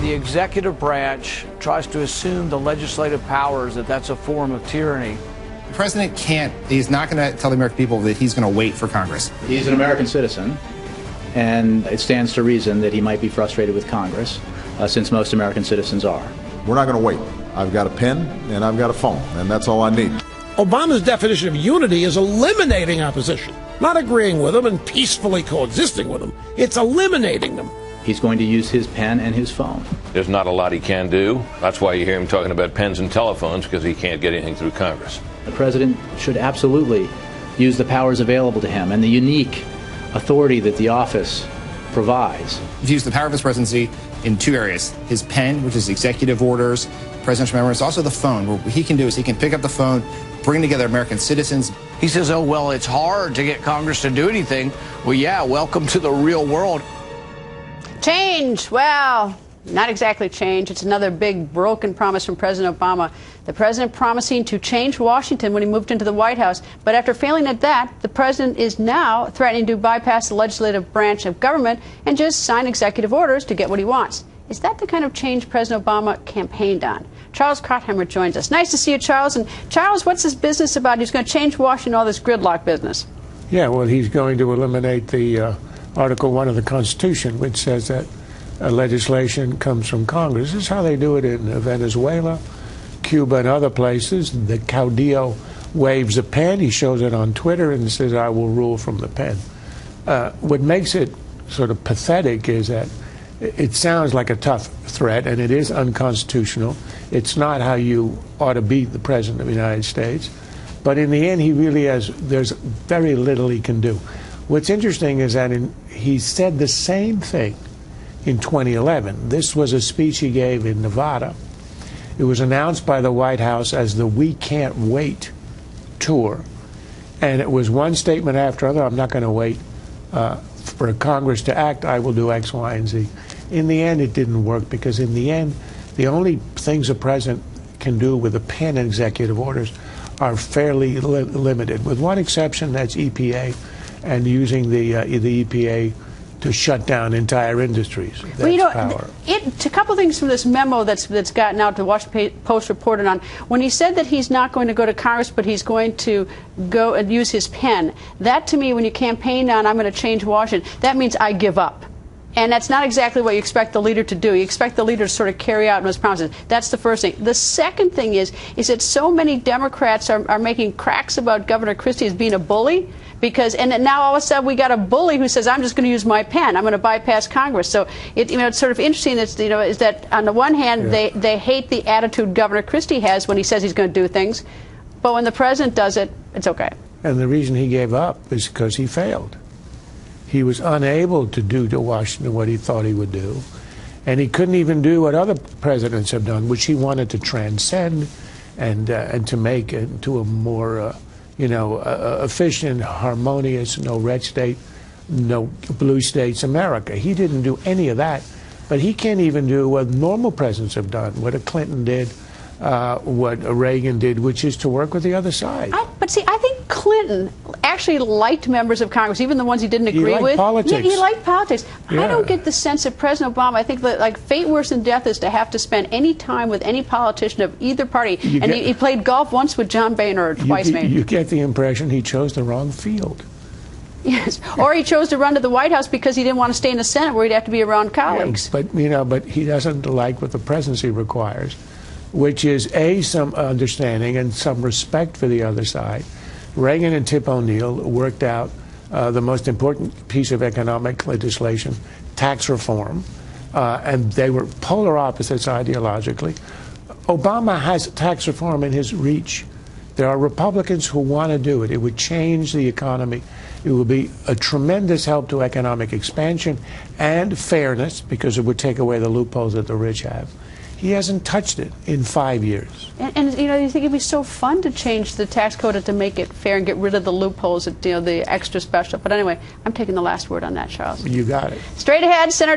the executive branch tries to assume the legislative powers, that's a form of tyranny. The president he's not going to tell the American people that he's going to wait for Congress. He's an American citizen, and it stands to reason that he might be frustrated with Congress, since most American citizens are. We're not going to wait. I've got a pen and I've got a phone, and that's all I need. Obama's definition of unity is eliminating opposition, not agreeing with them and peacefully coexisting with them. It's eliminating them. He's going to use his pen and his phone. There's not a lot he can do. That's why you hear him talking about pens and telephones, because he can't get anything through Congress. The president should absolutely use the powers available to him and the unique authority that the office provides. He's used the power of his presidency in two areas. His pen, which is executive orders, presidential memos, also the phone. What he can do is he can pick up the phone, bring together American citizens. He says, oh, well, it's hard to get Congress to do anything. Well, yeah, welcome to the real world. Change. Well, not exactly change. It's another big broken promise from President Obama. The president promising to change Washington when he moved into the White House. But after failing at that, the president is now threatening to bypass the legislative branch of government and just sign executive orders to get what he wants. Is that the kind of change President Obama campaigned on? Charles Krauthammer joins us. Nice to see you, Charles. And Charles, what's this business about? He's going to change Washington, all this gridlock business. Yeah, well, he's going to eliminate the Article 1 of the Constitution, which says that legislation comes from Congress. This is how they do it in Venezuela, Cuba, and other places. The caudillo waves a pen. He shows it on Twitter and says, I will rule from the pen. What makes it sort of pathetic is that it sounds like a tough threat, and it is unconstitutional. It's not how you ought to beat the President of the United States. But in the end, he really there's very little he can do. What's interesting is that he said the same thing in 2011. This was a speech he gave in Nevada. It was announced by the White House as the We Can't Wait tour. And it was one statement after another. I'm not going to wait for Congress to act. I will do X, Y, and Z. In the end, it didn't work, because in the end, the only things a president can do with a pen and executive orders are fairly limited, with one exception, that's EPA, and using the EPA to shut down entire industries. That's well, you know, power. A couple things from this memo that's gotten out, the Washington Post reported on. When he said that he's not going to go to Congress, but he's going to go and use his pen, that to me, when you campaign on, I'm going to change Washington, that means I give up. And that's not exactly what you expect the leader to do. You expect the leader to sort of carry out his promises. That's the first thing. The second thing is that so many Democrats are making cracks about Governor Christie as being a bully. And now all of a sudden we got a bully who says, I'm just going to use my pen. I'm going to bypass Congress. So it's sort of interesting is that on the one hand, they hate the attitude Governor Christie has when he says he's going to do things. But when the president does it, it's okay. And the reason he gave up is because he failed. He was unable to do to Washington what he thought he would do. And he couldn't even do what other presidents have done, which he wanted to transcend and to make into a more efficient, harmonious, no red state, no blue states America. He didn't do any of that. But he can't even do what normal presidents have done, what a Clinton did, what a Reagan did, which is to work with the other side. But see, I think Clinton actually liked members of Congress, even the ones he didn't agree with. Politics. Yeah, he liked politics. Yeah. I don't get the sense that President Obama, I think that like fate worse than death is to have to spend any time with any politician of either party. He played golf once with John Boehner, twice maybe. You get the impression he chose the wrong field. Yes, or he chose to run to the White House because he didn't want to stay in the Senate where he'd have to be around colleagues. Yeah, but he doesn't like what the presidency requires, which is some understanding and some respect for the other side. Reagan and Tip O'Neill worked out the most important piece of economic legislation, tax reform, and they were polar opposites ideologically. Obama has tax reform in his reach. There are Republicans who want to do it. It would change the economy. It would be a tremendous help to economic expansion and fairness, because it would take away the loopholes that the rich have. He hasn't touched it in 5 years. And you think it'd be so fun to change the tax code to make it fair and get rid of the loopholes, the extra special. But anyway, I'm taking the last word on that, Charles. You got it. Straight ahead, Senator